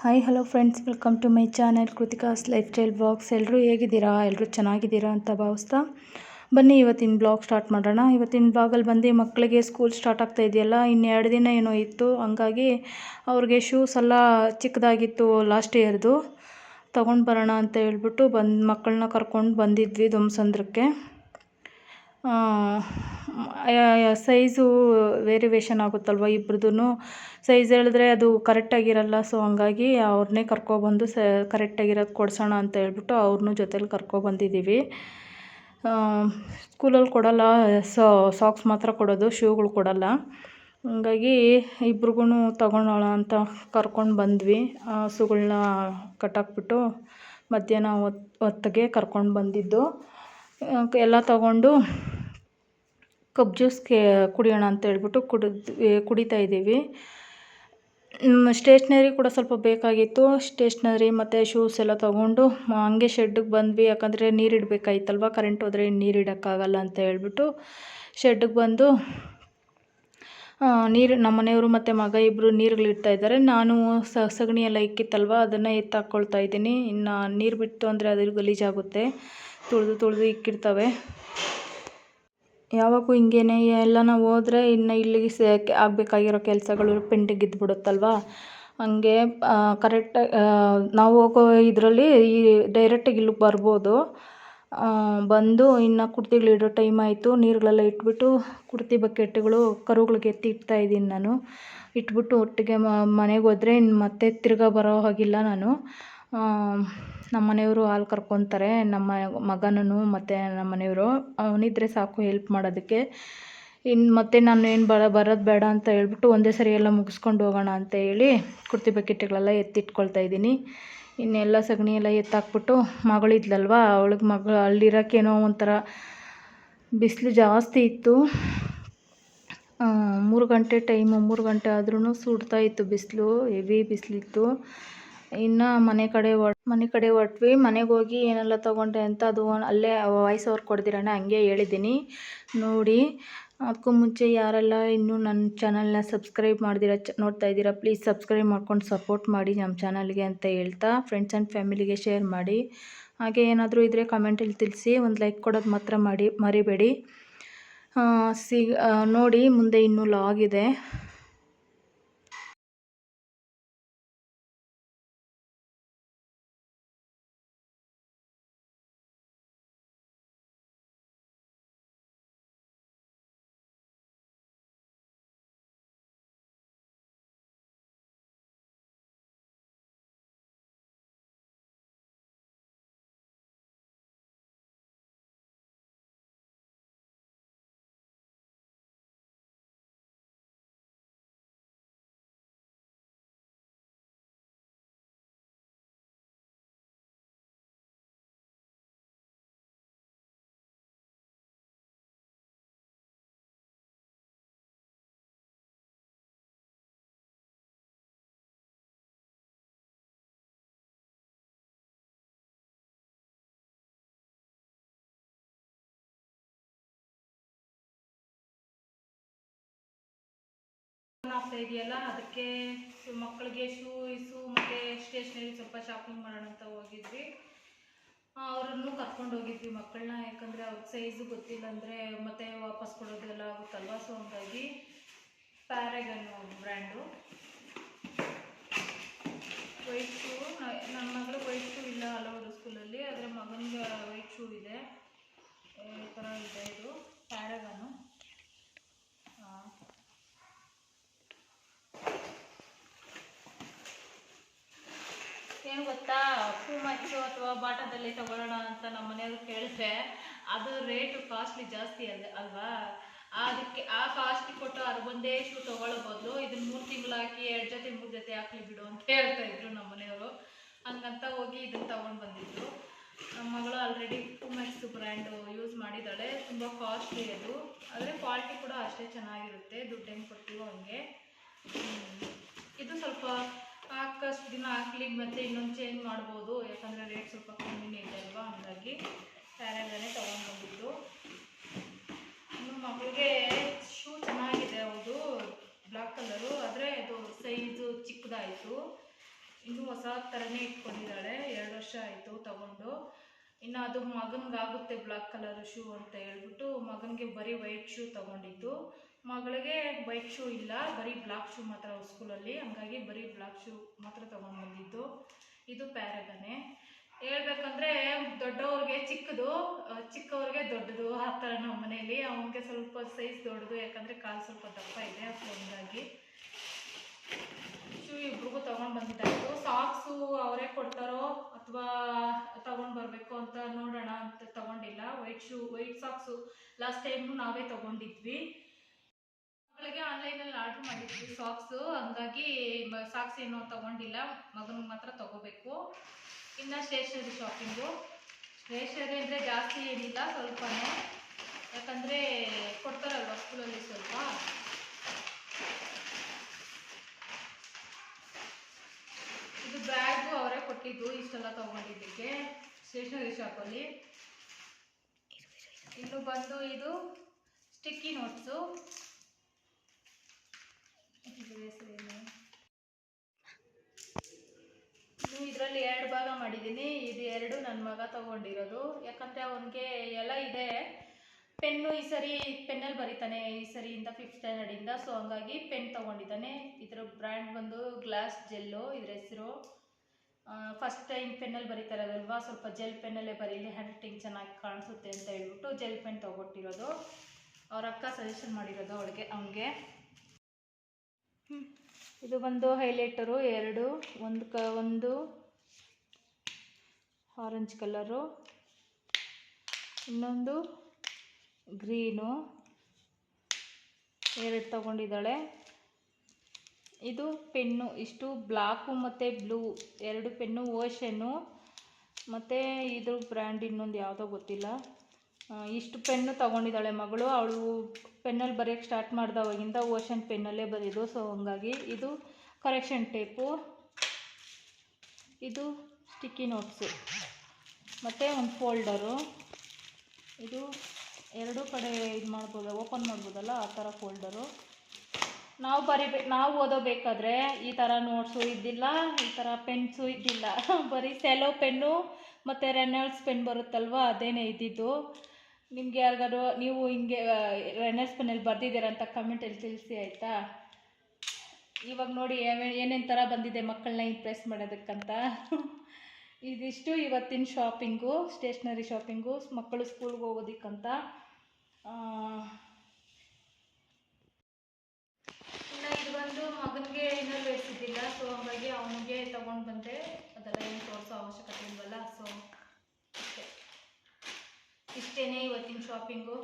Hi hello friends, welcome to my channel Krithika's lifestyle blogs. ಎಲ್ಲರೂ ಹೇಗಿದ್ದೀರಾ? ಎಲ್ಲರೂ ಚೆನ್ನಾಗಿದ್ದೀರಾ ಅಂತ ಭಾವಿಸ್ತಾ ಬನ್ನಿ ಇವತ್ತಿನ ಬ್ಲಾಗ್ ಸ್ಟಾರ್ಟ್ ಮಾಡೋಣ. ಇವತ್ತಿನ ಬ್ಲಾಗಲ್ಲಿ ಬಂದು ಮಕ್ಕಳಿಗೆ ಸ್ಕೂಲ್ ಸ್ಟಾರ್ಟ್ ಆಗ್ತಾ ಇದೆಯಲ್ಲ, ಇನ್ನೆರಡು ದಿನ ಏನೋ ಇತ್ತು. ಹಂಗಾಗಿ ಅವ್ರಿಗೆ ಶೂಸ್ ಎಲ್ಲ ಚಿಕ್ಕದಾಗಿತ್ತು, ಲಾಸ್ಟ್ ಇಯರ್ದು ತೊಗೊಂಡು ಬರೋಣ ಅಂತ ಹೇಳ್ಬಿಟ್ಟು ಮಕ್ಕಳನ್ನ ಕರ್ಕೊಂಡು ಬಂದಿದ್ವಿ ಧ್ವಂಸಂದ್ರಕ್ಕೆ. ಸೈಜು ವೇರಿಯೇಷನ್ ಆಗುತ್ತಲ್ವ, ಇಬ್ರದ್ದು ಸೈಜ್ ಹೇಳಿದ್ರೆ ಅದು ಕರೆಕ್ಟಾಗಿರಲ್ಲ. ಸೊ ಹಂಗಾಗಿ ಅವ್ರನ್ನೇ ಕರ್ಕೊಬಂದು ಕರೆಕ್ಟಾಗಿರೋದು ಕೊಡ್ಸೋಣ ಅಂತ ಹೇಳ್ಬಿಟ್ಟು ಅವ್ರನ್ನೂ ಜೊತೇಲಿ ಕರ್ಕೊಬಂದಿದ್ದೀವಿ. ಸ್ಕೂಲಲ್ಲಿ ಕೊಡೋಲ್ಲ, ಸಾಕ್ಸ್ ಮಾತ್ರ ಕೊಡೋದು, ಶೂಗಳು ಕೊಡೋಲ್ಲ. ಹಂಗಾಗಿ ಇಬ್ರಿಗೂ ತೊಗೊಳೋಣ ಅಂತ ಕರ್ಕೊಂಡು ಬಂದ್ವಿ. ಹಸುಗಳ್ನ ಕಟ್ಟಾಕ್ಬಿಟ್ಟು ಮಧ್ಯಾಹ್ನ ಹೊತ್ತಿಗೆ ಕರ್ಕೊಂಡು ಬಂದಿದ್ದು. ಎಲ್ಲ ತೊಗೊಂಡು ಕಪ್ ಜ್ಯೂಸ್ಗೆ ಕುಡಿಯೋಣ ಅಂತ ಹೇಳ್ಬಿಟ್ಟು ಕುಡಿತಾ ಇದ್ದೀವಿ. ಸ್ಟೇಷ್ನರಿ ಕೂಡ ಸ್ವಲ್ಪ ಬೇಕಾಗಿತ್ತು. ಸ್ಟೇಷ್ನರಿ ಮತ್ತು ಶೂಸ್ ಎಲ್ಲ ತೊಗೊಂಡು ಹಂಗೆ ಶೆಡ್ಡಿಗೆ ಬಂದ್ವಿ. ಯಾಕಂದರೆ ನೀರಿಡಬೇಕಾಯ್ತಲ್ವ, ಕರೆಂಟ್ ಹೋದರೆ ನೀರು ಇಡೋಕ್ಕಾಗಲ್ಲ ಅಂತ ಹೇಳ್ಬಿಟ್ಟು ಶೆಡ್ಡಿಗೆ ಬಂದು ನಮ್ಮ ಮನೆಯವರು ಮತ್ತು ಮಗ ಇಬ್ಬರು ನೀರುಗಳಿಡ್ತಾ ಇದ್ದಾರೆ. ನಾನು ಸಗಣಿ ಎಲ್ಲ ಇಕ್ಕಿತ್ತಲ್ವ, ಅದನ್ನು ಎತ್ತಾಕ್ಕೊಳ್ತಾ ಇದ್ದೀನಿ. ಇನ್ನು ನೀರು ಬಿಟ್ಟು ಅಂದರೆ ಅದು ಗಲೀಜಾಗುತ್ತೆ, ತುಳಿದು ಇಕ್ಕಿರ್ತವೆ. ಯಾವಾಗೂ ಹಿಂಗೇನೆ, ಎಲ್ಲನ ಹೋದರೆ ಇನ್ನು ಇಲ್ಲಿಗೆ ಆಗಬೇಕಾಗಿರೋ ಕೆಲಸಗಳು ಪೆಂಡಿಂಗ್ ಇದ್ಬಿಡುತ್ತಲ್ವ. ಹಂಗೆ ಕರೆಕ್ಟಾಗಿ ನಾವು ಹೋಗೋ ಇದರಲ್ಲಿ ಡೈರೆಕ್ಟಾಗಿ ಇಲ್ಲಿಗೆ ಬರ್ಬೋದು. ಬಂದು ಇನ್ನು ಕುರ್ತಿಗಳಿಡೋ ಟೈಮ್ ಆಯಿತು. ನೀರುಗಳೆಲ್ಲ ಇಟ್ಬಿಟ್ಟು ಕುರ್ತಿ ಬಕೆಟ್ಗಳು ಕರುಗಳಿಗೆ ಇಡ್ತಾಯಿದ್ದೀನಿ ನಾನು. ಇಟ್ಬಿಟ್ಟು ಒಟ್ಟಿಗೆ ಮನೆಗೆ ಹೋದರೆ ಮತ್ತೆ ತಿರ್ಗಾ ಬರೋ ಹಾಗಿಲ್ಲ ನಾನು. ನಮ್ಮ ಮನೆಯವರು ಹಾಲು ಕರ್ಕೊತಾರೆ, ನಮ್ಮ ಮಗನೂ ಮತ್ತು ನಮ್ಮ ಮನೆಯವರು. ಅವನಿದ್ರೆ ಸಾಕು ಹೆಲ್ಪ್ ಮಾಡೋದಕ್ಕೆ. ಇನ್ನು ಮತ್ತೆ ನಾನು ಏನು ಬರೋದು ಬೇಡ ಅಂತ ಹೇಳ್ಬಿಟ್ಟು ಒಂದೇ ಸರಿ ಎಲ್ಲ ಮುಗಿಸ್ಕೊಂಡು ಹೋಗೋಣ ಅಂತ ಹೇಳಿ ಕುರ್ತಿ ಬಕೆಟ್ಗಳೆಲ್ಲ ಎತ್ತಿಟ್ಕೊಳ್ತಾ ಇದ್ದೀನಿ. ಇನ್ನೆಲ್ಲ ಸಗಣಿ ಎಲ್ಲ ಎತ್ತಾಕ್ಬಿಟ್ಟು ಮಗಳಿದ್ಲಲ್ವ, ಅವಳಿಗೆ ಅಲ್ಲಿರೋಕ್ಕೇನೋ ಒಂಥರ ಬಿಸಿಲು ಜಾಸ್ತಿ ಇತ್ತು. 3 ಗಂಟೆ ಟೈಮು, 3 ಗಂಟೆ ಆದ್ರೂ ಸುಡ್ತಾಯಿತ್ತು ಬಿಸಿಲು, ಹೆವಿ ಬಿಸಿಲಿತ್ತು. ಇನ್ನು ಮನೆ ಕಡೆ ಹೊರಟ್ವಿ. ಮನೆಗೆ ಹೋಗಿ ಏನೆಲ್ಲ ತೊಗೊಂಡೆ ಅಂತ ಅದು ಅಲ್ಲೇ ವಾಯ್ಸ್ ಓವರ್ ಕೊಡ್ದಿರೋಣ ಹಂಗೆ ಹೇಳಿದ್ದೀನಿ ನೋಡಿ. ಅದಕ್ಕೂ ಮುಂಚೆ ಯಾರೆಲ್ಲ ಇನ್ನೂ ನನ್ನ ಚಾನಲ್ನ ಸಬ್ಸ್ಕ್ರೈಬ್ ಮಾಡ್ದಿರ ನೋಡ್ತಾ ಇದ್ದೀರಾ, ಪ್ಲೀಸ್ ಸಬ್ಸ್ಕ್ರೈಬ್ ಮಾಡ್ಕೊಂಡು ಸಪೋರ್ಟ್ ಮಾಡಿ ನಮ್ಮ ಚಾನಲ್ಗೆ ಅಂತ ಹೇಳ್ತಾ, ಫ್ರೆಂಡ್ಸ್ ಆ್ಯಂಡ್ ಫ್ಯಾಮಿಲಿಗೆ ಶೇರ್ ಮಾಡಿ. ಹಾಗೆ ಏನಾದರೂ ಇದ್ದರೆ ಕಮೆಂಟಲ್ಲಿ ತಿಳಿಸಿ, ಒಂದು ಲೈಕ್ ಕೊಡೋದು ಮಾತ್ರ ಮರಿಬೇಡಿ. ನೋಡಿ ಮುಂದೆ ಇನ್ನೂ ಲಾಗ್ ಇದೆ. ಆಗ್ತಾ ಇದೆಯಲ್ಲ, ಅದಕ್ಕೆ ಮಕ್ಕಳಿಗೆ ಶೂಸು ಮತ್ತು ಸ್ಟೇಷ್ನರಿ ಸ್ವಲ್ಪ ಶಾಪಿಂಗ್ ಮಾಡೋಣ ಅಂತ ಹೋಗಿದ್ವಿ. ಅವರನ್ನು ಕರ್ಕೊಂಡು ಹೋಗಿದ್ವಿ ಮಕ್ಕಳನ್ನ. ಯಾಕಂದರೆ ಅವ್ರಿಗೆ ಸೈಜು ಗೊತ್ತಿಲ್ಲ ಅಂದರೆ ಮತ್ತೆ ವಾಪಸ್ ಕೊಡೋದೆಲ್ಲ ಆಗುತ್ತಲ್ವ. ಸೊ ಹಂಗಾಗಿ ಪ್ಯಾರಾಗನ್ ಬ್ರ್ಯಾಂಡು ವೈಟ್ ಶೂ. ನನ್ನ ಮಗಳು ವೈಟ್ ಶೂ ಇಲ್ಲ ಅಲೌಡ್ ಸ್ಕೂಲಲ್ಲಿ, ಆದರೆ ಮಗನಿಗೆ ವೈಟ್ ಶೂ ಇದೆ. ಈ ಥರ ಇದೆ, ಇದು ಪ್ಯಾರಾಗನ್ನು. ಏನು ಗೊತ್ತಾ, ಪೂಮಚ್ಚು ಅಥವಾ ಬಾಟಾದಲ್ಲಿ ತಗೊಳ್ಳೋಣ ಅಂತ ನಮ್ಮ ಮನೆಯವರು ಕೇಳಿದ್ರೆ ಅದು ರೇಟು ಕಾಸ್ಟ್ಲಿ ಜಾಸ್ತಿ ಅಲ್ವಾ. ಅದಕ್ಕೆ ಆ ಕಾಸ್ಟ್ಲಿ ಕೊಟ್ಟು ಅದು ಒಂದೇ ಶೂ ತೊಗೊಳ್ಳೋ ಬದಲು ಇದನ್ನು 3 ತಿಂಗಳು ಹಾಕಿ 2 ಜೊತೆ 3 ಜೊತೆ ಹಾಕಲಿ ಬಿಡು ಅಂತ ಹೇಳ್ತಾ ಇದ್ರು ನಮ್ಮ ಮನೆಯವರು. ಹಂಗಂತ ಹೋಗಿ ಇದನ್ನು ತೊಗೊಂಡು ಬಂದಿದ್ರು. ನಮ್ಮ ಮಗಳು ಆಲ್ರೆಡಿ ಪೂಮಚ್ಚು ಬ್ರ್ಯಾಂಡು ಯೂಸ್ ಮಾಡಿದ್ದಾಳೆ. ತುಂಬ ಕಾಸ್ಟ್ಲಿ ಅದು, ಆದರೆ ಕ್ವಾಲಿಟಿ ಕೂಡ ಅಷ್ಟೇ ಚೆನ್ನಾಗಿರುತ್ತೆ. ದುಡ್ಡು ಹೆಂಗೆ ಕೊಡ್ತೀವೋ ಹಂಗೆ. ಇದು ಸ್ವಲ್ಪ ಹಾಕಷ್ಟು ದಿನ ಹಾಕ್ಲಿಕ್ಕೆ ಮತ್ತೆ ಇನ್ನೊಂದು ಚೇಂಜ್ ಮಾಡ್ಬೋದು, ಯಾಕಂದರೆ ರೇಟ್ ಸ್ವಲ್ಪ ಕಮ್ಮಿನೇ ಇದೆ ಅಲ್ವಾ. ಹಂಗಾಗಿ ಪ್ಯಾರಾಗನ್ನೇ ತೊಗೊಂಡು ಬಂದಿದ್ದು. ಇನ್ನು ಮಗಳಿಗೆ ಶೂ ಚೆನ್ನಾಗಿದೆ, ಹೌದು, ಬ್ಲ್ಯಾಕ್ ಕಲರು, ಆದರೆ ಅದು ಸೈಜು ಚಿಕ್ಕದಾಯಿತು. ಇನ್ನೂ ಹೊಸ ಥರನೇ ಇಟ್ಕೊಂಡಿದ್ದಾಳೆ. 2 ವರ್ಷ ಆಯಿತು ತಗೊಂಡು. ಇನ್ನು ಅದು ಮಗನಿಗಾಗುತ್ತೆ ಬ್ಲ್ಯಾಕ್ ಕಲರ್ ಶೂ ಅಂತ ಹೇಳ್ಬಿಟ್ಟು ಮಗನಿಗೆ ಬರೀ ವೈಟ್ ಶೂ ತೊಗೊಂಡಿದ್ದು. ಮಗಳಿಗೆ ವೈಟ್ ಶೂ ಇಲ್ಲ, ಬರೀ ಬ್ಲ್ಯಾಕ್ ಶೂ ಮಾತ್ರ ಸ್ಕೂಲಲ್ಲಿ. ಹಂಗಾಗಿ ಬರೀ ಬ್ಲ್ಯಾಕ್ ಶೂ ಮಾತ್ರ ತೊಗೊಂಡು ಬಂದಿದ್ದು. ಇದು ಪ್ಯಾರಗನೆ. ಹೇಳ್ಬೇಕಂದ್ರೆ ದೊಡ್ಡವ್ರಿಗೆ ಚಿಕ್ಕದು, ಚಿಕ್ಕವ್ರಿಗೆ ದೊಡ್ಡದು ಆ ಥರ ನಮ್ಮ ಮನೇಲಿ. ಅವನಿಗೆ ಸ್ವಲ್ಪ ಸೈಜ್ ದೊಡ್ಡದು, ಯಾಕಂದರೆ ಕಾಲು ಸ್ವಲ್ಪ ದಪ್ಪ ಇದೆ. ಹಂಗಾಗಿ ಶೂ ಇಬ್ರಿಗೂ ತೊಗೊಂಡು ಬಂದಿದ್ದಾಯಿತು. ಸಾಕ್ಸು ಅವರೇ ಕೊಡ್ತಾರೋ ಅಥವಾ ತೊಗೊಂಡು ಬರಬೇಕು ಅಂತ ನೋಡೋಣ ಅಂತ ತೊಗೊಂಡಿಲ್ಲ. ವೈಟ್ ಸಾಕ್ಸು ಲಾಸ್ಟ್ ಟೈಮು ನಾವೇ ತೊಗೊಂಡಿದ್ವಿ. ಮಗಳಿಗೆ ಆನ್ಲೈನಲ್ಲಿ ಆರ್ಡ್ರ್ ಮಾಡಿದ್ವಿ ಸಾಕ್ಸು. ಹಂಗಾಗಿ ಸಾಕ್ಸ್ ಏನೋ ತೊಗೊಂಡಿಲ್ಲ, ಮಗನಿಗೆ ಮಾತ್ರ ತೊಗೋಬೇಕು. ಇನ್ನು ಸ್ಟೇಷ್ನರಿ ಶಾಪಿಂಗು. ಸ್ಟೇಷ್ನರಿ ಅಂದರೆ ಜಾಸ್ತಿ ಏನಿಲ್ಲ, ಸ್ವಲ್ಪನೇ. ಯಾಕಂದರೆ ಕೊಡ್ತಾರಲ್ವ ಸ್ಕೂಲಲ್ಲಿ ಸ್ವಲ್ಪ. ಇದು ಬ್ಯಾಗು ಅವರೇ ಕೊಟ್ಟಿದ್ದು ಇಷ್ಟೆಲ್ಲ ತೊಗೊಂಡಿದ್ದಕ್ಕೆ ಸ್ಟೇಷ್ನರಿ ಶಾಪಲ್ಲಿ. ಇನ್ನು ಬಂದು ಇದು ಸ್ಟಿಕ್ಕಿ ನೋಟ್ಸು. ಇದರಲ್ಲಿ 2 ಭಾಗ ಮಾಡಿದ್ದೀನಿ. ಇದು 2 ನನ್ನ ಮಗ ತೊಗೊಂಡಿರೋದು. ಯಾಕಂದರೆ ಅವನಿಗೆ ಎಲ್ಲ ಇದೆ. ಪೆನ್ನು ಈ ಸರಿ ಪೆನ್ನಲ್ಲಿ ಬರೀತಾನೆ, ಈ ಸರಿಯಿಂದ 5th ಸ್ಟ್ಯಾಂಡರ್ಡಿಂದ. ಸೊ ಹಂಗಾಗಿ ಪೆನ್ ತೊಗೊಂಡಿದ್ದಾನೆ. ಇದರ ಬ್ರ್ಯಾಂಡ್ ಬಂದು ಗ್ಲಾಸ್ ಜೆಲ್ಲು, ಇದ್ರ ಹೆಸರು. ಫಸ್ಟ್ ಟೈಮ್ ಪೆನ್ನಲ್ಲಿ ಬರೀತಾರಲ್ವ, ಸ್ವಲ್ಪ ಜೆಲ್ ಪೆನ್ನಲ್ಲೇ ಬರೀಲಿ, ಹ್ಯಾಂಡ್ ರೈಟಿಂಗ್ ಚೆನ್ನಾಗಿ ಕಾಣಿಸುತ್ತೆ ಅಂತ ಹೇಳ್ಬಿಟ್ಟು ಜೆಲ್ ಪೆನ್ ತೊಗೊಟ್ಟಿರೋದು. ಅವ್ರ ಅಕ್ಕ ಸಜೆಷನ್ ಮಾಡಿರೋದು ಅವನಿಗೆ. ಇದು ಬಂದು ಹೈಲೈಟರು 2, ಒಂದು ಆರೆಂಜ್ ಕಲರು, ಇನ್ನೊಂದು ಗ್ರೀನು. 2 ತಗೊಂಡಿದ್ದಾಳೆ. ಇದು ಪೆನ್ನು, ಇಷ್ಟು ಬ್ಲಾಕು ಮತ್ತು ಬ್ಲೂ 2 ಪೆನ್ನು. ಓಷನ್ನು ಮತ್ತು ಇದ್ರ ಬ್ರ್ಯಾಂಡ್ ಇನ್ನೊಂದು ಯಾವುದೋ ಗೊತ್ತಿಲ್ಲ. ಇಷ್ಟು ಪೆನ್ನು ತೊಗೊಂಡಿದ್ದಾಳೆ ಮಗಳು. ಅವಳು ಪೆನ್ನಲ್ಲಿ ಬರೆಯೋಕ್ಕೆ ಸ್ಟಾರ್ಟ್ ಮಾಡಿದವಾಗಿಂದ ಓಷನ್ ಪೆನ್ನಲ್ಲೇ ಬರೆಯೋದು. ಸೊ ಹಂಗಾಗಿ ಇದು ಕರೆಕ್ಷನ್ ಟೇಪು, ಇದು ಸ್ಟಿಕ್ಕಿ ನೋಟ್ಸು ಮತ್ತು ಒಂದು ಫೋಲ್ಡರು. ಇದು 2 ಕಡೆ ಇದು ಮಾಡ್ಬೋದು, ಓಪನ್ ಮಾಡ್ಬೋದಲ್ಲ, ಆ ಥರ ಫೋಲ್ಡರು. ನಾವು ಓದೋಬೇಕಾದ್ರೆ ಈ ಥರ ನೋಟ್ಸು ಇದ್ದಿಲ್ಲ, ಈ ಥರ ಪೆನ್ಸು ಇದ್ದಿಲ್ಲ. ಬರೀ ಸೆಲೋ ಪೆನ್ನು ಮತ್ತು ರೆನಾಲ್ಡ್ಸ್ ಪೆನ್ ಬರುತ್ತಲ್ವ, ಅದೇನೇ ಇದ್ದಿದ್ದು. ನಿಮಗೆ ಯಾರಿಗಾದ್ರು ನೀವು ಹಿಂಗೆ ರೆನಾಲ್ಡ್ಸ್ ಪೆನ್ನಲ್ಲಿ ಬರ್ದಿದ್ದೀರ ಅಂತ ಕಮೆಂಟಲ್ಲಿ ತಿಳಿಸಿ ಆಯಿತಾ. ಇವಾಗ ನೋಡಿ ಏನೇನು ಥರ ಬಂದಿದೆ ಮಕ್ಕಳನ್ನ ಇಂಪ್ರೆಸ್ ಮಾಡೋದಕ್ಕಂತ. ಇದಿಷ್ಟು ಇವತ್ತಿನ ಶಾಪಿಂಗು, ಸ್ಟೇಷ್ನರಿ ಶಾಪಿಂಗು, ಮಕ್ಕಳು ಸ್ಕೂಲ್ಗೆ ಹೋಗೋದಕ್ಕಂತ. ಇನ್ನು ಇದು ಬಂದು ಮಗನಿಗೆ ಇನ್ನೂ ಬೇಯಿಸಿದ್ದಿಲ್ಲ. ಸೊ ಹಾಗಾಗಿ ಅವನಿಗೆ ತೊಗೊಂಡು ಬಂದೆ. ಅದೆಲ್ಲ ಏನು ತೋರಿಸೋ ಅವಶ್ಯಕತೆ ಇಲ್ವಲ್ಲ. ಸೊ ಇಷ್ಟೇ ಇವತ್ತಿನ ಶಾಪಿಂಗು.